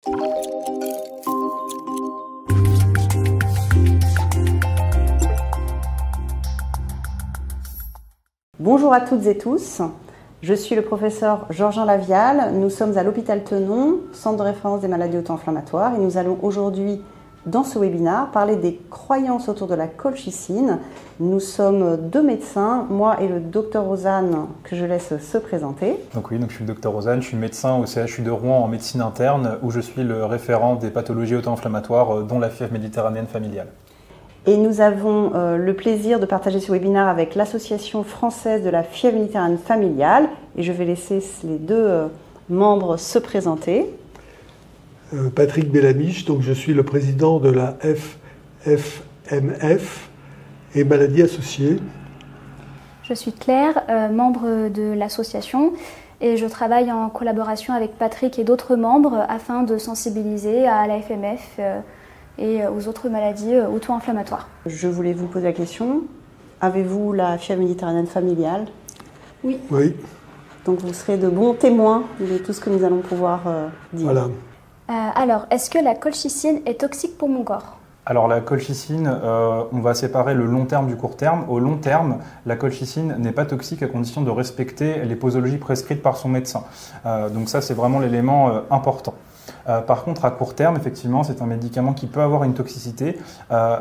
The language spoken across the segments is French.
Bonjour à toutes et tous, je suis le professeur Georgien Lavial, nous sommes à l'hôpital Tenon, centre de référence des maladies auto-inflammatoires et nous allons aujourd'hui, dans ce webinaire, parler des croyances autour de la colchicine. Nous sommes deux médecins, moi et le docteur Ozanne, que je laisse se présenter. Donc je suis le docteur Ozanne, je suis médecin au CHU de Rouen en médecine interne où je suis le référent des pathologies auto-inflammatoires dont la fièvre méditerranéenne familiale. Et nous avons le plaisir de partager ce webinaire avec l'Association française de la fièvre méditerranéenne familiale. Et je vais laisser les deux membres se présenter. Patrick Bellamiche, donc je suis le président de la FFMF et maladies associées. Je suis Claire, membre de l'association et je travaille en collaboration avec Patrick et d'autres membres afin de sensibiliser à la FMF et aux autres maladies auto-inflammatoires. Je voulais vous poser la question, avez-vous la fièvre méditerranéenne familiale? Oui. Oui. Donc vous serez de bons témoins de tout ce que nous allons pouvoir dire. Voilà. Alors, est-ce que la colchicine est toxique pour mon corps? Alors la colchicine, on va séparer le long terme du court terme. Au long terme, la colchicine n'est pas toxique à condition de respecter les posologies prescrites par son médecin. Donc ça, c'est vraiment l'élément important. Par contre, à court terme, effectivement, c'est un médicament qui peut avoir une toxicité,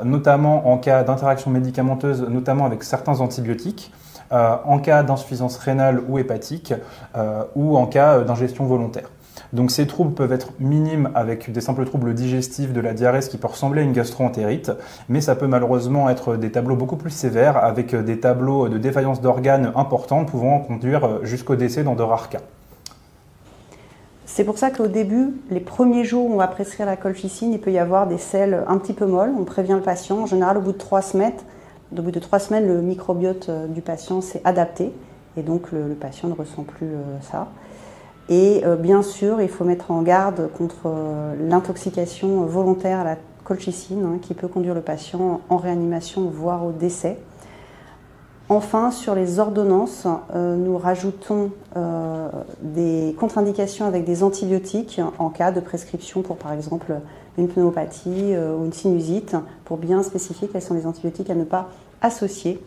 notamment en cas d'interaction médicamenteuse, notamment avec certains antibiotiques, en cas d'insuffisance rénale ou hépatique, ou en cas d'ingestion volontaire. Donc ces troubles peuvent être minimes avec des simples troubles digestifs, de la diarrhée, ce qui peut ressembler à une gastro-entérite, mais ça peut malheureusement être des tableaux beaucoup plus sévères avec des tableaux de défaillance d'organes importants pouvant conduire jusqu'au décès dans de rares cas. C'est pour ça qu'au début, les premiers jours où on va prescrire la colchicine, il peut y avoir des selles un petit peu molles. On prévient le patient. En général, au bout de 3 semaines, le microbiote du patient s'est adapté et donc le patient ne ressent plus ça. Et bien sûr, il faut mettre en garde contre l'intoxication volontaire à la colchicine qui peut conduire le patient en réanimation, voire au décès. Enfin, sur les ordonnances, nous rajoutons des contre-indications avec des antibiotiques en cas de prescription pour par exemple une pneumopathie ou une sinusite, pour bien spécifier quels sont les antibiotiques à ne pas associer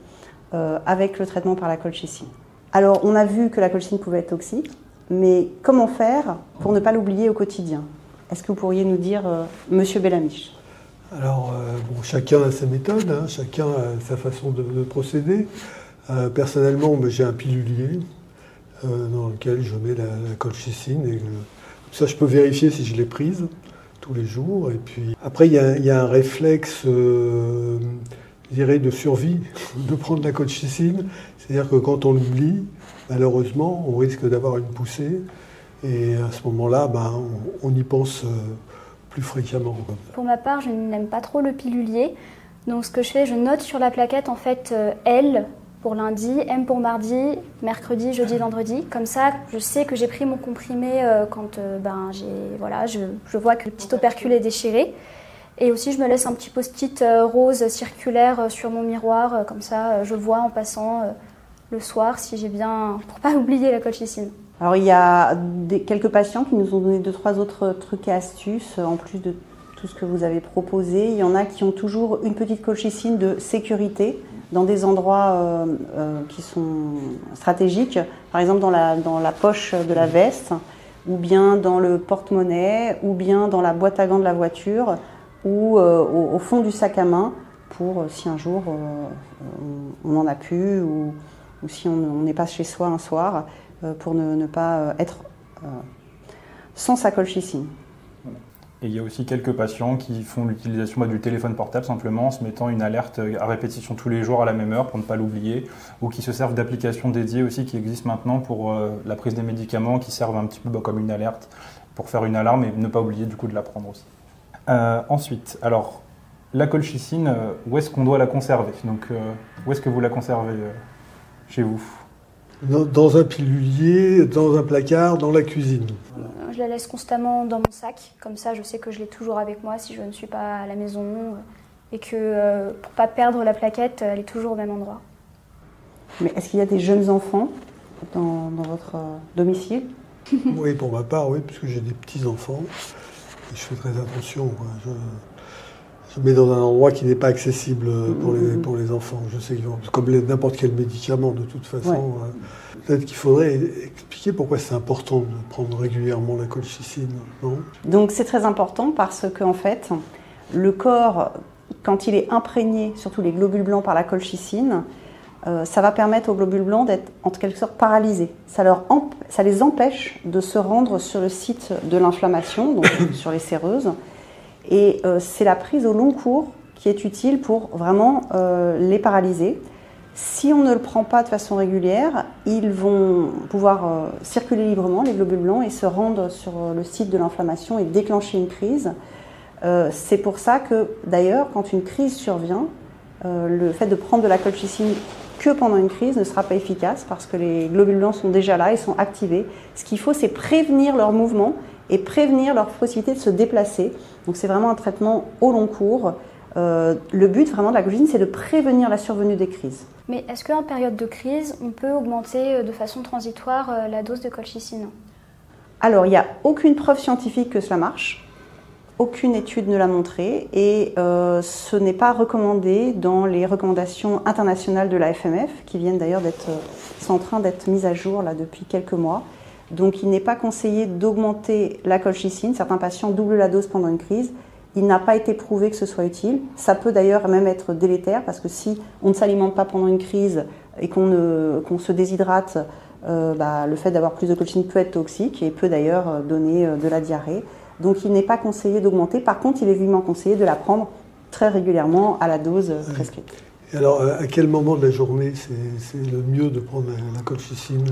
avec le traitement par la colchicine. Alors, on a vu que la colchicine pouvait être toxique, mais comment faire pour ne pas l'oublier au quotidien? Est-ce que vous pourriez nous dire, Monsieur Bellamiche? Alors, chacun a sa méthode, chacun a sa façon de procéder. Personnellement, j'ai un pilulier dans lequel je mets la colchicine et ça, je peux vérifier si je l'ai prise tous les jours. Et puis après, il y a un réflexe, je dirais, de survie de prendre la colchicine. C'est-à-dire que quand on l'oublie, malheureusement, on risque d'avoir une poussée. Et à ce moment-là, on y pense plus fréquemment. Pour ma part, je n'aime pas trop le pilulier. Donc ce que je fais, je note sur la plaquette en fait L pour lundi, M pour mardi, mercredi, jeudi, vendredi. Comme ça, je sais que j'ai pris mon comprimé quand je vois que le petit opercule est déchiré. Et aussi, je me laisse un petit post-it rose circulaire sur mon miroir. Comme ça, je vois en passant le soir si j'ai bien... pour pas oublier la colchicine. Alors, il y a quelques patients qui nous ont donné 2-3 autres trucs et astuces, en plus de tout ce que vous avez proposé. Il y en a qui ont toujours une petite colchicine de sécurité dans des endroits qui sont stratégiques, par exemple dans la poche de la veste, ou bien dans le porte-monnaie, ou bien dans la boîte à gants de la voiture, ou au fond du sac à main, pour si un jour on n'en a plus, ou si on n'est pas chez soi un soir, pour ne pas être sans sa colchicine. Et il y a aussi quelques patients qui font l'utilisation du téléphone portable simplement en se mettant une alerte à répétition tous les jours à la même heure pour ne pas l'oublier, ou qui se servent d'applications dédiées aussi qui existent maintenant pour la prise des médicaments, qui servent un petit peu comme une alerte pour faire une alarme et ne pas oublier du coup de la prendre aussi. Ensuite, alors la colchicine, où est-ce qu'on doit la conserver? Donc où est-ce que vous la conservez chez vous? Dans un pilulier, dans un placard, dans la cuisine. Je la laisse constamment dans mon sac, comme ça je sais que je l'ai toujours avec moi si je ne suis pas à la maison et que pour ne pas perdre la plaquette, elle est toujours au même endroit. Mais est-ce qu'il y a des jeunes enfants dans votre domicile? Oui, pour ma part, oui, puisque j'ai des petits-enfants. Et je fais très attention, quoi. Je mets dans un endroit qui n'est pas accessible pour les enfants. Je sais qu'ils vont, comme n'importe quel médicament de toute façon. Ouais. Peut-être qu'il faudrait expliquer pourquoi c'est important de prendre régulièrement la colchicine, non ? Donc c'est très important parce qu'en fait, le corps, quand il est imprégné, surtout les globules blancs par la colchicine, ça va permettre aux globules blancs d'être en quelque sorte paralysés. Ça les empêche de se rendre sur le site de l'inflammation, donc sur les séreuses. Et c'est la prise au long cours qui est utile pour vraiment les paralyser. Si on ne le prend pas de façon régulière, ils vont pouvoir circuler librement, les globules blancs, et se rendre sur le site de l'inflammation et déclencher une crise. C'est pour ça que, d'ailleurs, quand une crise survient, le fait de prendre de la colchicine que pendant une crise ne sera pas efficace parce que les globules blancs sont déjà là, ils sont activés. Ce qu'il faut, c'est prévenir leur mouvement et prévenir leur possibilité de se déplacer. Donc c'est vraiment un traitement au long cours. Le but vraiment de la colchicine, c'est de prévenir la survenue des crises. Mais est-ce qu'en période de crise, on peut augmenter de façon transitoire la dose de colchicine ? Alors, il n'y a aucune preuve scientifique que cela marche. Aucune étude ne l'a montré et ce n'est pas recommandé dans les recommandations internationales de la FMF qui viennent d'ailleurs sont en train d'être mises à jour là, depuis quelques mois. Donc il n'est pas conseillé d'augmenter la colchicine. Certains patients doublent la dose pendant une crise. Il n'a pas été prouvé que ce soit utile. Ça peut d'ailleurs même être délétère parce que si on ne s'alimente pas pendant une crise et qu'on se déshydrate, le fait d'avoir plus de colchicine peut être toxique et peut d'ailleurs donner de la diarrhée. Donc il n'est pas conseillé d'augmenter. Par contre, il est vivement conseillé de la prendre très régulièrement à la dose prescrite. Et alors, à quel moment de la journée c'est le mieux de prendre la colchicine ?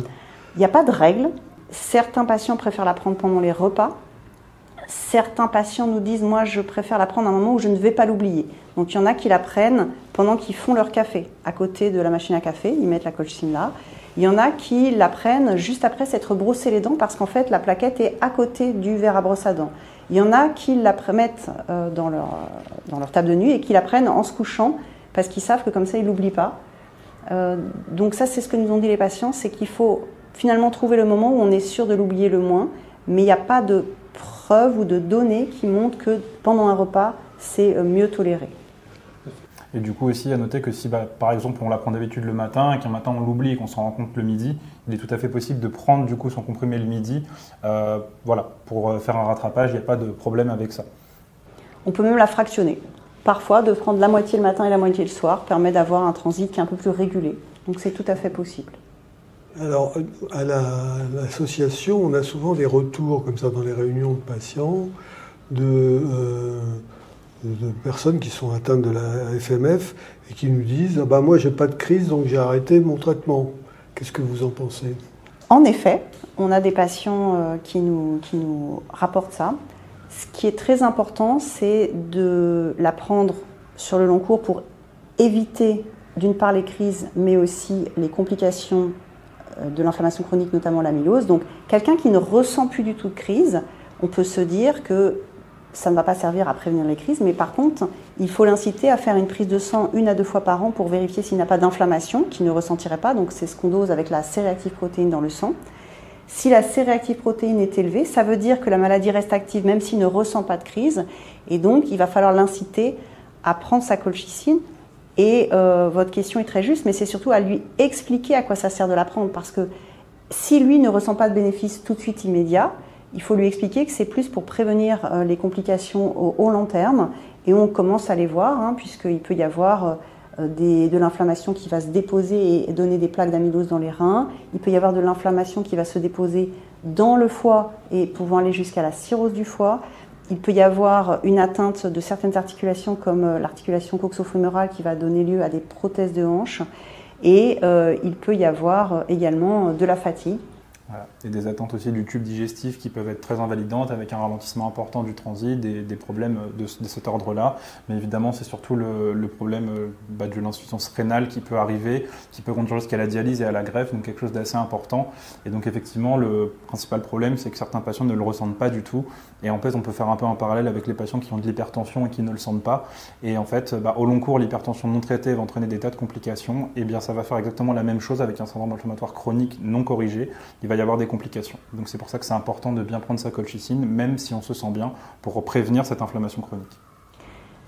Il n'y a pas de règle. Certains patients préfèrent la prendre pendant les repas. Certains patients nous disent « moi, je préfère la prendre à un moment où je ne vais pas l'oublier ». Donc il y en a qui la prennent pendant qu'ils font leur café. À côté de la machine à café, ils mettent la colchicine là. Il y en a qui la prennent juste après s'être brossé les dents parce qu'en fait la plaquette est à côté du verre à brosse à dents. Il y en a qui la mettent dans leur table de nuit et qui la prennent en se couchant parce qu'ils savent que comme ça ils ne l'oublient pas. Donc ça c'est ce que nous ont dit les patients, c'est qu'il faut finalement trouver le moment où on est sûr de l'oublier le moins, mais il n'y a pas de preuves ou de données qui montrent que pendant un repas c'est mieux toléré. Et du coup aussi à noter que si par exemple on la prend d'habitude le matin et qu'un matin on l'oublie et qu'on s'en rend compte le midi, il est tout à fait possible de prendre du coup son comprimé le midi, pour faire un rattrapage, il n'y a pas de problème avec ça. On peut même la fractionner. Parfois de prendre la moitié le matin et la moitié le soir permet d'avoir un transit qui est un peu plus régulé. Donc c'est tout à fait possible. Alors à l'association, on a souvent des retours comme ça dans les réunions de patients de personnes qui sont atteintes de la FMF et qui nous disent « moi j'ai pas de crise donc j'ai arrêté mon traitement ». Qu'est-ce que vous en pensez ? En effet, on a des patients qui nous rapportent ça. Ce qui est très important, c'est de la prendre sur le long cours pour éviter d'une part les crises mais aussi les complications de l'inflammation chronique, notamment l'amylose. Donc quelqu'un qui ne ressent plus du tout de crise, on peut se dire que ça ne va pas servir à prévenir les crises, mais par contre, il faut l'inciter à faire une prise de sang 1 à 2 fois par an pour vérifier s'il n'a pas d'inflammation, qu'il ne ressentirait pas. Donc c'est ce qu'on dose avec la C-réactive protéine dans le sang. Si la C-réactive protéine est élevée, ça veut dire que la maladie reste active même s'il ne ressent pas de crise. Et donc, il va falloir l'inciter à prendre sa colchicine. Et votre question est très juste, mais c'est surtout à lui expliquer à quoi ça sert de la prendre. Parce que si lui ne ressent pas de bénéfice tout de suite immédiat, il faut lui expliquer que c'est plus pour prévenir les complications au long terme. Et on commence à les voir, puisqu'il peut y avoir de l'inflammation qui va se déposer et donner des plaques d'amylose dans les reins. Il peut y avoir de l'inflammation qui va se déposer dans le foie et pouvant aller jusqu'à la cirrhose du foie. Il peut y avoir une atteinte de certaines articulations comme l'articulation coxo-fémorale qui va donner lieu à des prothèses de hanches. Et il peut y avoir également de la fatigue. Voilà. Et des atteintes aussi du tube digestif qui peuvent être très invalidantes avec un ralentissement important du transit, des problèmes de cet ordre-là. Mais évidemment, c'est surtout le problème de l'insuffisance rénale qui peut arriver, qui peut conduire jusqu'à la dialyse et à la greffe, donc quelque chose d'assez important. Et donc effectivement, le principal problème, c'est que certains patients ne le ressentent pas du tout. Et en fait, on peut faire un peu un parallèle avec les patients qui ont de l'hypertension et qui ne le sentent pas. Et en fait, au long cours, l'hypertension non traitée va entraîner des tas de complications. Et bien, ça va faire exactement la même chose avec un syndrome inflammatoire chronique non corrigé. Il va y avoir des complications. Donc c'est pour ça que c'est important de bien prendre sa colchicine, même si on se sent bien, pour prévenir cette inflammation chronique.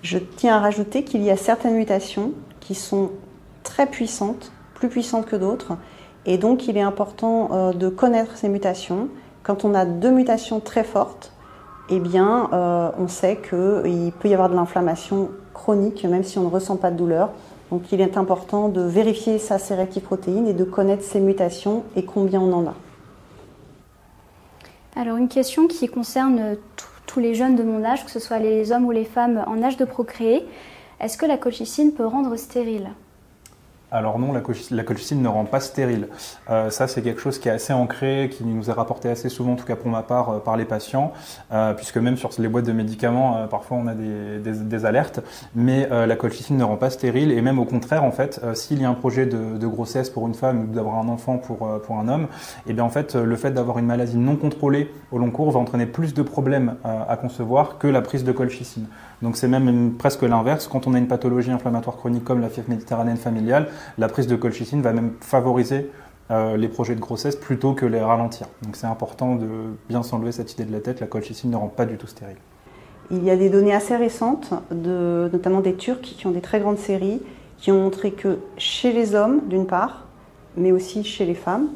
Je tiens à rajouter qu'il y a certaines mutations qui sont très puissantes, plus puissantes que d'autres, et donc il est important de connaître ces mutations. Quand on a 2 mutations très fortes, eh bien, on sait qu'il peut y avoir de l'inflammation chronique, même si on ne ressent pas de douleur. Donc il est important de vérifier sa séréactive protéine et de connaître ses mutations et combien on en a. Alors une question qui concerne tous les jeunes de mon âge, que ce soit les hommes ou les femmes en âge de procréer. Est-ce que la colchicine peut rendre stérile ? Alors non, la colchicine ne rend pas stérile. Ça, c'est quelque chose qui est assez ancré, qui nous est rapporté assez souvent, en tout cas pour ma part, par les patients, puisque même sur les boîtes de médicaments, parfois on a des alertes, mais la colchicine ne rend pas stérile, et même au contraire, en fait, s'il y a un projet de grossesse pour une femme ou d'avoir un enfant pour un homme, et bien en fait, le fait d'avoir une maladie non contrôlée au long cours va entraîner plus de problèmes à concevoir que la prise de colchicine. Donc c'est même presque l'inverse. Quand on a une pathologie inflammatoire chronique comme la fièvre méditerranéenne familiale, la prise de colchicine va même favoriser les projets de grossesse plutôt que les ralentir. Donc c'est important de bien s'enlever cette idée de la tête, la colchicine ne rend pas du tout stérile. Il y a des données assez récentes, notamment des Turcs qui ont des très grandes séries, qui ont montré que chez les hommes, d'une part, mais aussi chez les femmes,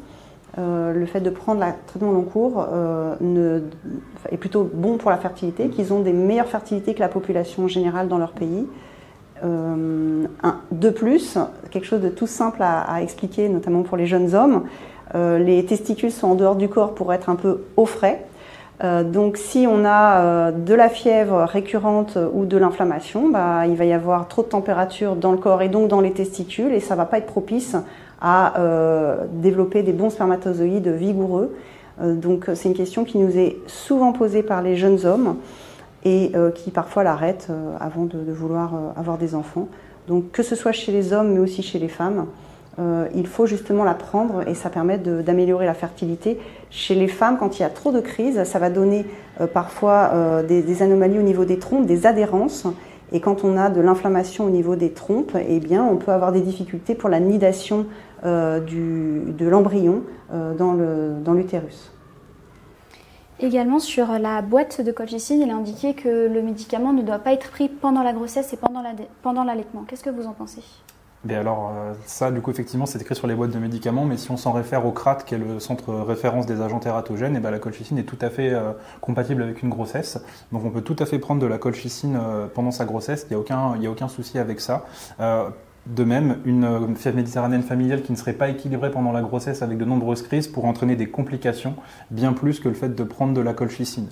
le fait de prendre le traitement long cours est plutôt bon pour la fertilité, qu'ils ont des meilleures fertilités que la population générale dans leur pays. De plus, quelque chose de tout simple à expliquer, notamment pour les jeunes hommes, les testicules sont en dehors du corps pour être un peu au frais. Donc si on a de la fièvre récurrente ou de l'inflammation, il va y avoir trop de température dans le corps et donc dans les testicules, et ça ne va pas être propice à développer des bons spermatozoïdes vigoureux. Donc c'est une question qui nous est souvent posée par les jeunes hommes et qui parfois l'arrêtent avant de vouloir avoir des enfants. Donc que ce soit chez les hommes mais aussi chez les femmes, il faut justement la prendre et ça permet d'améliorer la fertilité. Chez les femmes, quand il y a trop de crises, ça va donner parfois des anomalies au niveau des trompes, des adhérences. Et quand on a de l'inflammation au niveau des trompes, eh bien, on peut avoir des difficultés pour la nidation de l'embryon dans l'utérus. Également, sur la boîte de colchicine, il est indiqué que le médicament ne doit pas être pris pendant la grossesse et pendant l'allaitement. Qu'est-ce que vous en pensez ? Et alors ça, du coup, effectivement, c'est écrit sur les boîtes de médicaments, mais si on s'en réfère au CRAT, qui est le centre référence des agents tératogènes, et la colchicine est tout à fait compatible avec une grossesse. Donc on peut tout à fait prendre de la colchicine pendant sa grossesse, il n'y a aucun souci avec ça. De même, une fièvre méditerranéenne familiale qui ne serait pas équilibrée pendant la grossesse avec de nombreuses crises pourrait entraîner des complications, bien plus que le fait de prendre de la colchicine.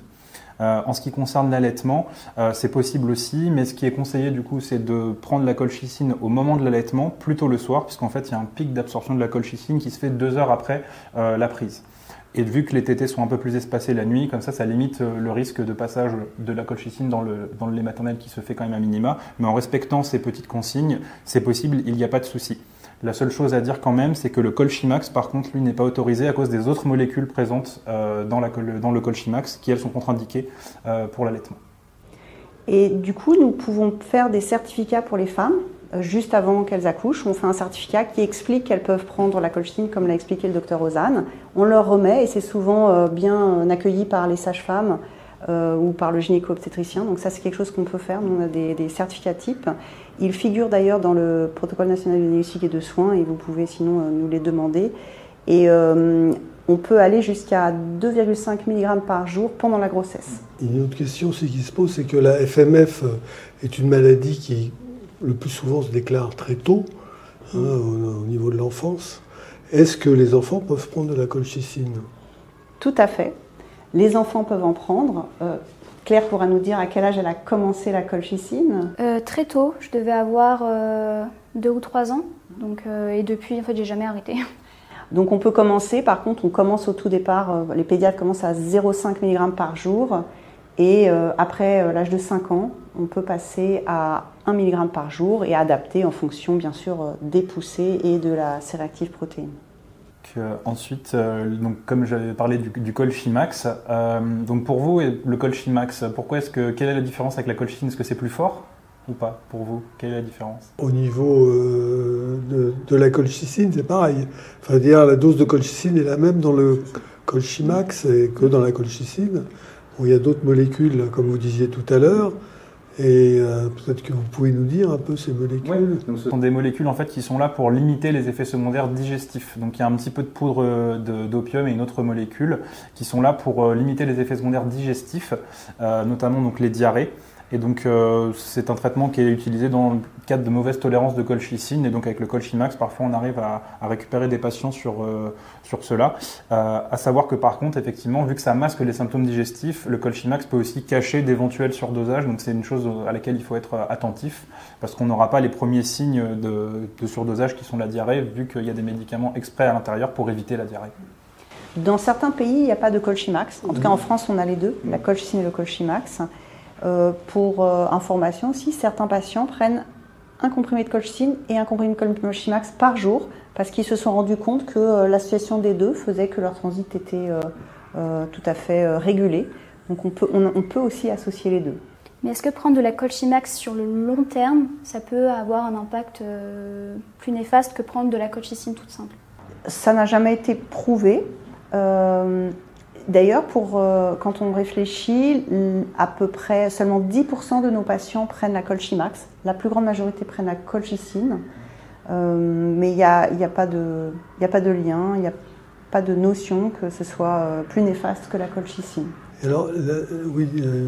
En ce qui concerne l'allaitement, c'est possible aussi, mais ce qui est conseillé du coup, c'est de prendre la colchicine au moment de l'allaitement, plutôt le soir, puisqu'en fait il y a un pic d'absorption de la colchicine qui se fait 2 heures après la prise. Et vu que les tétés sont un peu plus espacés la nuit, comme ça limite le risque de passage de la colchicine dans le lait maternel qui se fait quand même à minima, mais en respectant ces petites consignes, c'est possible, il n'y a pas de souci. La seule chose à dire quand même, c'est que le Colchimax, par contre, lui, n'est pas autorisé à cause des autres molécules présentes dans le Colchimax, qui, elles, sont contre-indiquées pour l'allaitement. Et du coup, nous pouvons faire des certificats pour les femmes, juste avant qu'elles accouchent. On fait un certificat qui explique qu'elles peuvent prendre la colchicine, comme l'a expliqué le docteur Ozanne. On leur remet, et c'est souvent bien accueilli par les sages-femmes ou par le gynéco-obstétricien. Donc ça, c'est quelque chose qu'on peut faire. Nous, on a des certificats types. Ils figurent d'ailleurs dans le protocole national de diagnostic et de soins, et vous pouvez sinon nous les demander. Et on peut aller jusqu'à 2,5 mg par jour pendant la grossesse. Une autre question qui se pose, c'est que la FMF est une maladie qui, le plus souvent, se déclare très tôt, au niveau de l'enfance. Est-ce que les enfants peuvent prendre de la colchicine ? Tout à fait. Les enfants peuvent en prendre. Claire pourra nous dire à quel âge elle a commencé la colchicine. Très tôt, je devais avoir 2 ou 3 ans. Donc, et depuis, en fait, j'ai jamais arrêté. Donc on peut commencer, par contre, on commence au tout départ, les pédiatres commencent à 0,5 mg par jour. Et après l'âge de 5 ans, on peut passer à 1 mg par jour et adapter en fonction, bien sûr, des poussées et de la séréactive protéine. Ensuite, donc, comme j'avais parlé du Colchimax, donc pour vous, le Colchimax, quelle est la différence avec la colchicine ? Est-ce que c'est plus fort ou pas pour vous ? Quelle est la différence ? Au niveau de la colchicine, c'est pareil. Enfin, dire la dose de colchicine est la même dans le colchimax et que dans la colchicine. Bon, il y a d'autres molécules, comme vous disiez tout à l'heure. Et peut-être que vous pouvez nous dire un peu ces molécules. Oui, donc ce sont des molécules en fait qui sont là pour limiter les effets secondaires digestifs. Donc il y a un petit peu de poudre d'opium et une autre molécule qui sont là pour limiter les effets secondaires digestifs, notamment donc les diarrhées. Et donc c'est un traitement qui est utilisé dans le cadre de mauvaise tolérance de colchicine. Et donc avec le colchimax, parfois on arrive à récupérer des patients sur cela. À savoir que par contre, effectivement, vu que ça masque les symptômes digestifs, le colchimax peut aussi cacher d'éventuels surdosages. Donc c'est une chose à laquelle il faut être attentif parce qu'on n'aura pas les premiers signes de surdosage qui sont la diarrhée, vu qu'il y a des médicaments exprès à l'intérieur pour éviter la diarrhée. Dans certains pays, il n'y a pas de colchimax. En tout cas, en France, on a les deux, la colchicine et le colchimax. Pour information aussi, certains patients prennent un comprimé de colchicine et un comprimé de colchimax par jour parce qu'ils se sont rendus compte que l'association des deux faisait que leur transit était tout à fait régulé. Donc on peut aussi associer les deux. Mais est-ce que prendre de la colchimax sur le long terme, ça peut avoir un impact plus néfaste que prendre de la colchicine toute simple? Ça n'a jamais été prouvé. D'ailleurs, quand on réfléchit, à peu près seulement 10% de nos patients prennent la colchimax. La plus grande majorité prennent la colchicine. Mais il n'y a pas de lien, il n'y a pas de notion que ce soit plus néfaste que la colchicine. Alors,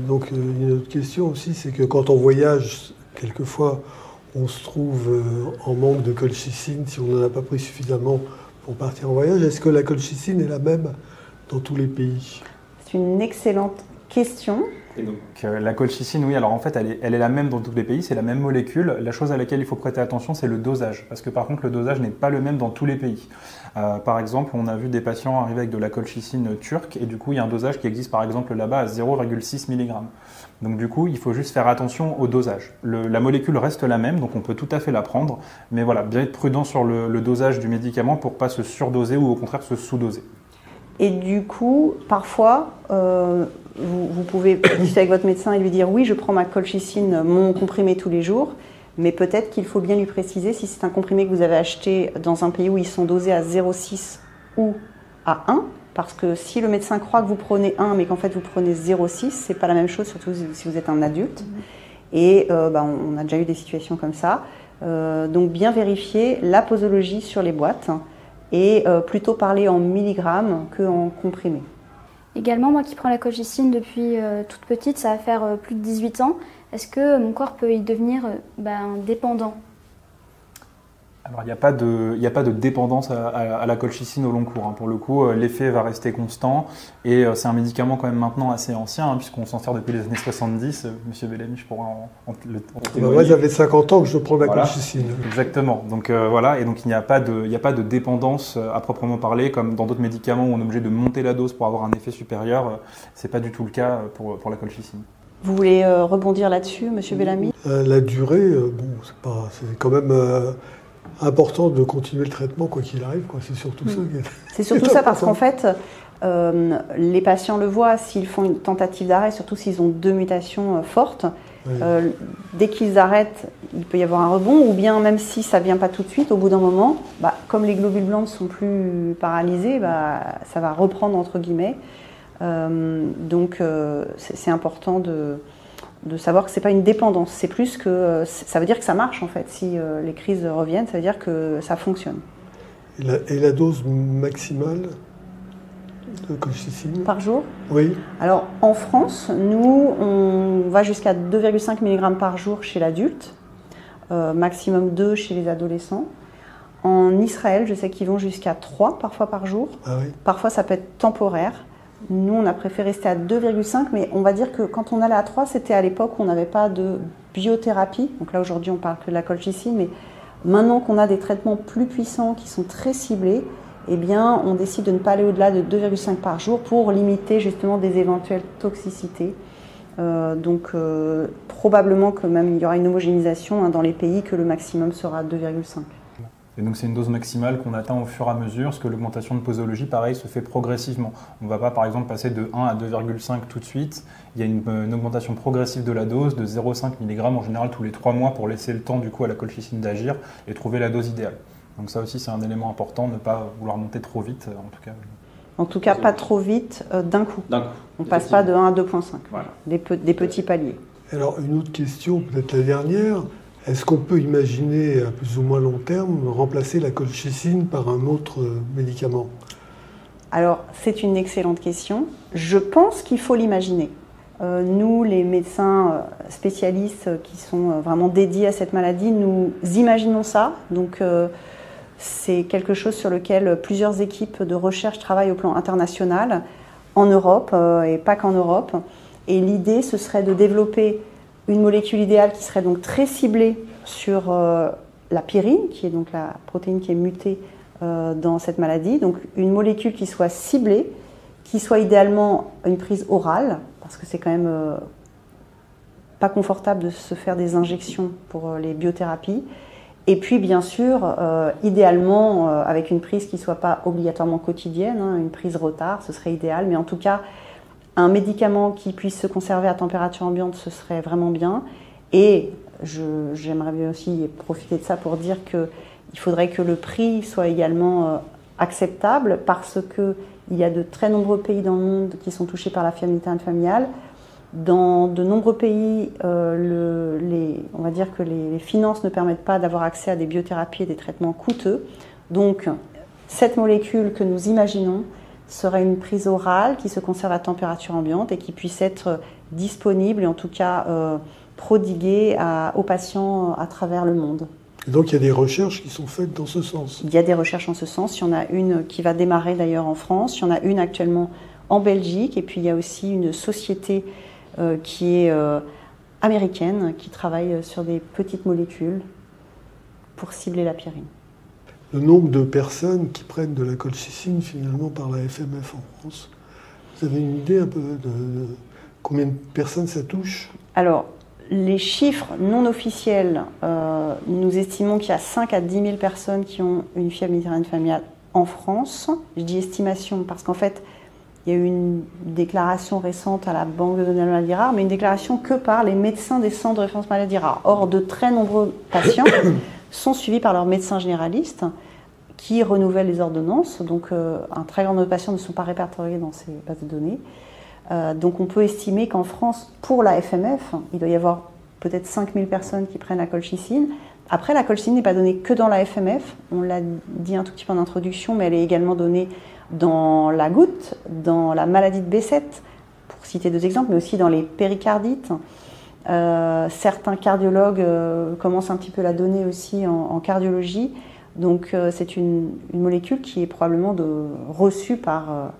donc une autre question aussi, c'est que quand on voyage, quelquefois, on se trouve en manque de colchicine si on n'en a pas pris suffisamment pour partir en voyage. Est-ce que la colchicine est la même dans tous les pays? C'est une excellente question. Et donc la colchicine, oui, alors en fait elle est la même dans tous les pays, c'est la même molécule. La chose à laquelle il faut prêter attention, c'est le dosage, parce que par contre le dosage n'est pas le même dans tous les pays. Par exemple, on a vu des patients arriver avec de la colchicine turque, et du coup il y a un dosage qui existe par exemple là-bas à 0,6 mg. Donc du coup il faut juste faire attention au dosage. La molécule reste la même, donc on peut tout à fait la prendre, mais voilà, bien être prudent sur le dosage du médicament pour ne pas se surdoser ou au contraire se sous-doser. Et du coup, parfois, vous pouvez discuter avec votre médecin et lui dire « oui, je prends ma colchicine, mon comprimé tous les jours », mais peut-être qu'il faut bien lui préciser si c'est un comprimé que vous avez acheté dans un pays où ils sont dosés à 0,6 ou à 1, parce que si le médecin croit que vous prenez 1, mais qu'en fait vous prenez 0,6, c'est pas la même chose, surtout si vous êtes un adulte. Et on a déjà eu des situations comme ça. Donc bien vérifier la posologie sur les boîtes. Et plutôt parler en milligrammes qu'en comprimés. Également, moi qui prends la colchicine depuis toute petite, ça va faire plus de 18 ans, est-ce que mon corps peut y devenir dépendant? Alors il n'y a pas de dépendance à la colchicine au long cours. Hein. Pour le coup, l'effet va rester constant et c'est un médicament quand même maintenant assez ancien, hein, puisqu'on s'en sert depuis les années 70. Monsieur Bellamy, je pourrais en témoigner. Moi j'avais 50 ans que je prends la colchicine. Exactement. Donc voilà, et donc il n'y a pas de dépendance à proprement parler, comme dans d'autres médicaments où on est obligé de monter la dose pour avoir un effet supérieur. C'est pas du tout le cas pour la colchicine. Vous voulez rebondir là-dessus, Monsieur Bellamy? La durée, c'est quand même important de continuer le traitement quoi qu'il arrive, quoi. C'est surtout ça. C'est surtout ça parce qu'en fait, les patients le voient s'ils font une tentative d'arrêt, surtout s'ils ont deux mutations fortes. Oui. Dès qu'ils arrêtent, il peut y avoir un rebond, ou bien même si ça ne vient pas tout de suite, au bout d'un moment, comme les globules blancs ne sont plus paralysés, ça va reprendre entre guillemets. Donc c'est important de savoir que ce n'est pas une dépendance, c'est plus que ça veut dire que ça marche en fait. Si les crises reviennent, ça veut dire que ça fonctionne. Et la dose maximale de colchicine? Par jour? Oui. Alors en France, nous, on va jusqu'à 2,5 mg par jour chez l'adulte, maximum 2 chez les adolescents. En Israël, je sais qu'ils vont jusqu'à 3 parfois par jour. Ah oui. Parfois ça peut être temporaire. Nous, on a préféré rester à 2,5, mais on va dire que quand on allait à 3, c'était à l'époque où on n'avait pas de biothérapie. Donc là, aujourd'hui, on parle que de la colchicine, mais maintenant qu'on a des traitements plus puissants qui sont très ciblés, eh bien, on décide de ne pas aller au-delà de 2,5 par jour pour limiter justement des éventuelles toxicités. Probablement que même il y aura une homogénéisation dans les pays que le maximum sera 2,5. Et donc c'est une dose maximale qu'on atteint au fur et à mesure, parce que l'augmentation de posologie, pareil, se fait progressivement. On ne va pas par exemple passer de 1 à 2,5 tout de suite. Il y a une augmentation progressive de la dose de 0,5 mg en général tous les 3 mois pour laisser le temps du coup à la colchicine d'agir et trouver la dose idéale. Donc ça aussi c'est un élément important, ne pas vouloir monter trop vite en tout cas. En tout cas, pas trop vite d'un coup. On ne passe pas de 1 à 2,5. Voilà. Des petits paliers. Alors, une autre question, peut-être la dernière. Est-ce qu'on peut imaginer, à plus ou moins long terme, remplacer la colchicine par un autre médicament? Alors, c'est une excellente question. Je pense qu'il faut l'imaginer. Nous, les médecins spécialistes qui sont vraiment dédiés à cette maladie, nous imaginons ça. Donc, c'est quelque chose sur lequel plusieurs équipes de recherche travaillent au plan international, en Europe et pas qu'en Europe. Et l'idée, ce serait de développer une molécule idéale qui serait donc très ciblée sur la pyrine, qui est donc la protéine qui est mutée dans cette maladie. Donc une molécule qui soit ciblée, qui soit idéalement une prise orale, parce que c'est quand même pas confortable de se faire des injections pour les biothérapies. Et puis bien sûr, idéalement avec une prise qui ne soit pas obligatoirement quotidienne, une prise retard, ce serait idéal, mais en tout cas, un médicament qui puisse se conserver à température ambiante, ce serait vraiment bien. Et j'aimerais bien aussi profiter de ça pour dire qu'il faudrait que le prix soit également acceptable, parce qu'il y a de très nombreux pays dans le monde qui sont touchés par la fièvre méditerranéenne familiale. Dans de nombreux pays, on va dire que les finances ne permettent pas d'avoir accès à des biothérapies et des traitements coûteux. Donc, cette molécule que nous imaginons serait une prise orale qui se conserve à température ambiante et qui puisse être disponible et en tout cas prodiguée aux patients à travers le monde. Et donc il y a des recherches qui sont faites dans ce sens? Il y a des recherches en ce sens. Il y en a une qui va démarrer d'ailleurs en France, il y en a une actuellement en Belgique, et puis il y a aussi une société qui est américaine qui travaille sur des petites molécules pour cibler la pyrine. Le nombre de personnes qui prennent de la colchicine finalement par la FMF en France, vous avez une idée un peu de combien de personnes ça touche? Alors, les chiffres non officiels, nous estimons qu'il y a 5 à 10 000 personnes qui ont une fièvre méditerranéenne familiale en France. Je dis estimation parce qu'en fait, il y a eu une déclaration récente à la Banque de données maladies rares, mais une déclaration que par les médecins des centres de référence maladies rares. Or, de très nombreux patients sont suivis par leurs médecins généralistes qui renouvellent les ordonnances. Donc, un très grand nombre de patients ne sont pas répertoriés dans ces bases de données. Donc, on peut estimer qu'en France, pour la FMF, il doit y avoir peut-être 5 000 personnes qui prennent la colchicine. Après, la colchicine n'est pas donnée que dans la FMF. On l'a dit un tout petit peu en introduction, mais elle est également donnée dans la goutte, dans la maladie de Behçet, pour citer 2 exemples, mais aussi dans les péricardites. Certains cardiologues commencent un petit peu à la donner aussi en cardiologie. Donc c'est une molécule qui est probablement reçue par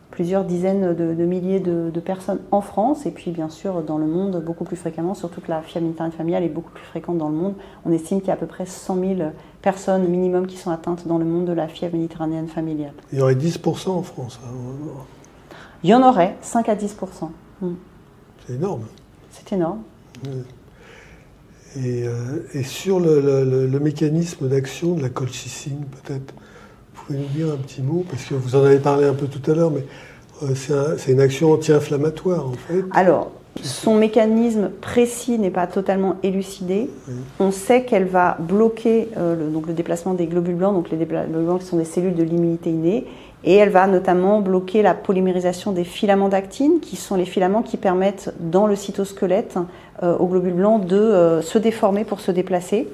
plusieurs dizaines de milliers de personnes en France, et puis bien sûr dans le monde beaucoup plus fréquemment, surtout que la fièvre méditerranéenne familiale est beaucoup plus fréquente dans le monde. On estime qu'il y a à peu près 100 000 personnes minimum qui sont atteintes dans le monde de la fièvre méditerranéenne familiale. Il y aurait 10% en France. Il y en aurait 5 à 10%. C'est énorme. C'est énorme. Et sur le mécanisme d'action de la colchicine, peut-être, vous pouvez nous dire un petit mot, parce que vous en avez parlé un peu tout à l'heure, mais c'est une action anti-inflammatoire en fait. Alors, son mécanisme précis n'est pas totalement élucidé. Oui. On sait qu'elle va bloquer le déplacement des globules blancs, donc les globules blancs qui sont des cellules de l'immunité innée, et elle va notamment bloquer la polymérisation des filaments d'actine, qui sont les filaments qui permettent dans le cytosquelette aux globules blancs de se déformer pour se déplacer.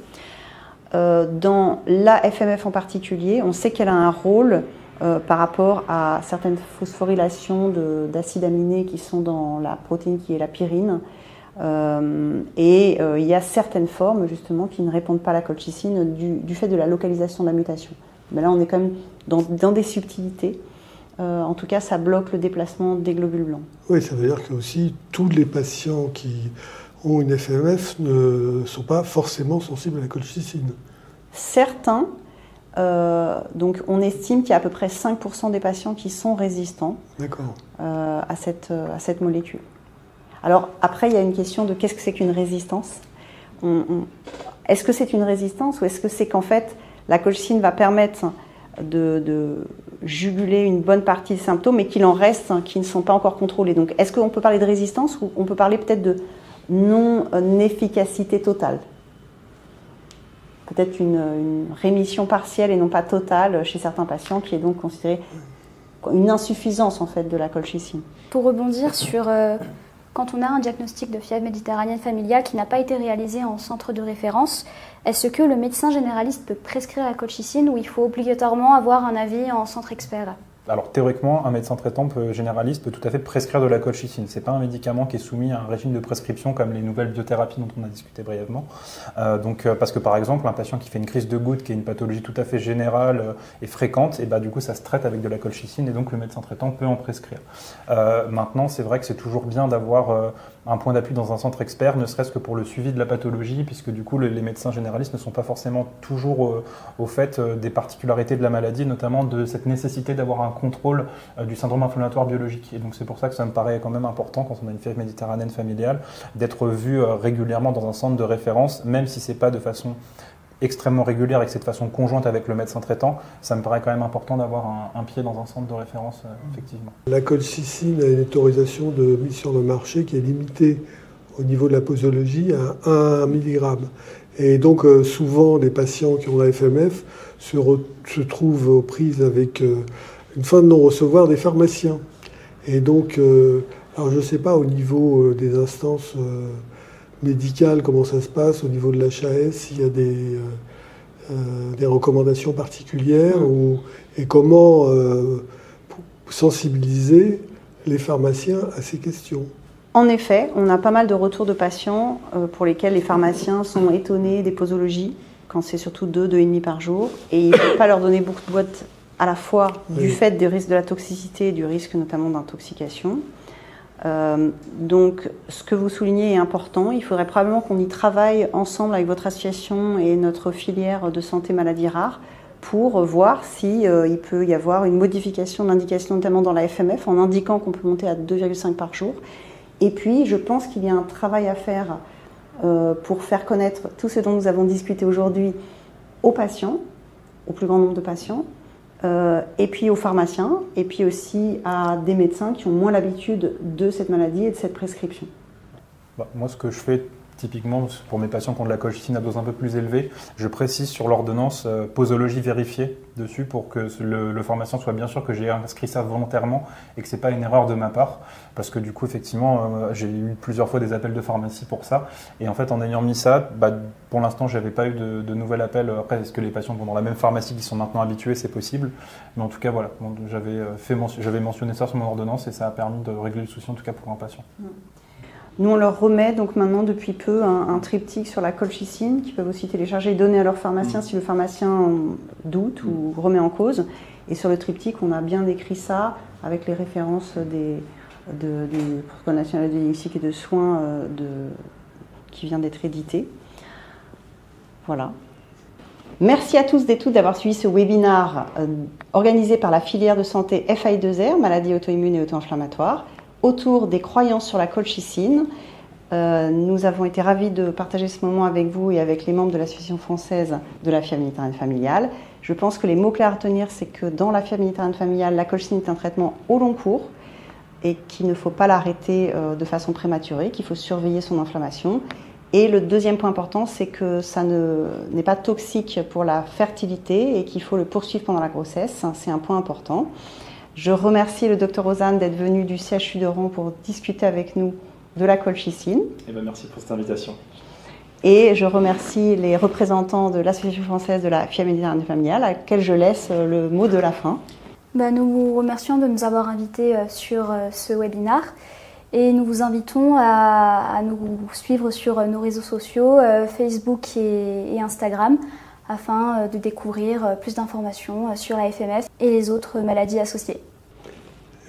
Dans la FMF en particulier, on sait qu'elle a un rôle par rapport à certaines phosphorylations d'acides aminés qui sont dans la protéine qui est la pyrine. Il y a certaines formes justement qui ne répondent pas à la colchicine du fait de la localisation de la mutation. Mais là, on est quand même dans des subtilités. En tout cas, ça bloque le déplacement des globules blancs. Oui, ça veut dire que aussi tous les patients qui ont une FMF ne sont pas forcément sensibles à la colchicine. Certains. Donc, on estime qu'il y a à peu près 5% des patients qui sont résistants à cette molécule. Alors, après, il y a une question de qu'est-ce que c'est qu'une résistance. Est-ce que c'est une résistance ou est-ce que c'est qu'en fait, la colchicine va permettre de juguler une bonne partie des symptômes, mais qu'il en reste qui ne sont pas encore contrôlés. Donc, est-ce qu'on peut parler de résistance ou on peut parler peut-être de non-efficacité totale? Peut-être une rémission partielle et non pas totale chez certains patients, qui est donc considérée une insuffisance en fait de la colchicine. Pour rebondir sur quand on a un diagnostic de fièvre méditerranéenne familiale qui n'a pas été réalisé en centre de référence, est-ce que le médecin généraliste peut prescrire la colchicine ou il faut obligatoirement avoir un avis en centre expert? Alors théoriquement, un médecin traitant généraliste peut tout à fait prescrire de la colchicine. Ce n'est pas un médicament qui est soumis à un régime de prescription comme les nouvelles biothérapies dont on a discuté brièvement. Parce que par exemple, un patient qui fait une crise de goutte, qui est une pathologie tout à fait générale et fréquente, et du coup ça se traite avec de la colchicine et donc le médecin traitant peut en prescrire. Maintenant, c'est vrai que c'est toujours bien d'avoir un point d'appui dans un centre expert, ne serait-ce que pour le suivi de la pathologie, puisque du coup les médecins généralistes ne sont pas forcément toujours au fait des particularités de la maladie, notamment de cette nécessité d'avoir un contrôle du syndrome inflammatoire biologique. Et donc c'est pour ça que ça me paraît quand même important, quand on a une fièvre méditerranéenne familiale, d'être vu régulièrement dans un centre de référence, même si ce n'est pas de façon extrêmement régulière et que c'est de façon conjointe avec le médecin traitant, ça me paraît quand même important d'avoir un pied dans un centre de référence, effectivement. La colchicine a une autorisation de mise sur le marché qui est limitée au niveau de la posologie à 1 mg. Et donc souvent les patients qui ont la FMF se trouvent aux prises avec une fin de non-recevoir des pharmaciens. Et donc, alors je ne sais pas au niveau des instances médicales comment ça se passe, au niveau de l'HAS, s'il y a des recommandations particulières et comment sensibiliser les pharmaciens à ces questions. En effet, on a pas mal de retours de patients pour lesquels les pharmaciens sont étonnés des posologies, quand c'est surtout 2,5 par jour, et il ne faut pas leur donner beaucoup de boîtes à la fois du fait des risques de la toxicité et du risque notamment d'intoxication. Donc ce que vous soulignez est important. Il faudrait probablement qu'on y travaille ensemble avec votre association et notre filière de santé maladies rares pour voir si il peut y avoir une modification de l'indication, notamment dans la FMF, en indiquant qu'on peut monter à 2,5 par jour. Et puis je pense qu'il y a un travail à faire pour faire connaître tout ce dont nous avons discuté aujourd'hui aux patients, au plus grand nombre de patients, et puis aux pharmaciens, et puis aussi à des médecins qui ont moins l'habitude de cette maladie et de cette prescription. Moi, ce que je fais typiquement pour mes patients qui ont de la colchicine à dose un peu plus élevée, je précise sur l'ordonnance posologie vérifiée dessus pour que le pharmacien soit bien sûr que j'ai inscrit ça volontairement et que ce n'est pas une erreur de ma part. Parce que du coup, effectivement, j'ai eu plusieurs fois des appels de pharmacie pour ça. Et en fait, en ayant mis ça, pour l'instant, je n'avais pas eu de nouvel appel. Après, est-ce que les patients vont dans la même pharmacie qui sont maintenant habitués, c'est possible. Mais en tout cas, voilà, j'avais mentionné ça sur mon ordonnance et ça a permis de régler le souci, en tout cas pour un patient. Nous, on leur remet donc maintenant depuis peu un triptyque sur la colchicine qu'ils peuvent aussi télécharger et donner à leur pharmacien si le pharmacien doute ou remet en cause. Et sur le triptyque, on a bien décrit ça avec les références du Protocole national de diagnostic et de soins qui vient d'être édité. Voilà. Merci à tous et toutes d'avoir suivi ce webinaire organisé par la filière de santé FI2R, maladies auto-immunes et auto-inflammatoires, autour des croyances sur la colchicine. Nous avons été ravis de partager ce moment avec vous et avec les membres de l'Association française de la fièvre méditerranéenne familiale. Je pense que les mots-clés à retenir, c'est que dans la fièvre méditerranéenne familiale, la colchicine est un traitement au long cours et qu'il ne faut pas l'arrêter de façon prématurée, qu'il faut surveiller son inflammation. Et le deuxième point important, c'est que ça n'est pas toxique pour la fertilité et qu'il faut le poursuivre pendant la grossesse. C'est un point important. Je remercie le Dr Rosanne d'être venu du CHU de Rouen pour discuter avec nous de la colchicine. Merci pour cette invitation. Et je remercie les représentants de l'Association française de la fièvre méditerranéenne familiale, à laquelle je laisse le mot de la fin. Nous vous remercions de nous avoir invités sur ce webinaire et nous vous invitons à nous suivre sur nos réseaux sociaux, Facebook et Instagram, afin de découvrir plus d'informations sur la FMF et les autres maladies associées.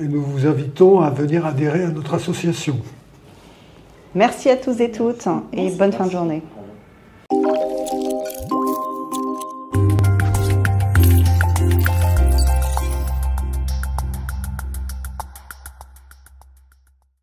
Et nous vous invitons à venir adhérer à notre association. Merci à tous et toutes et bonne fin de journée.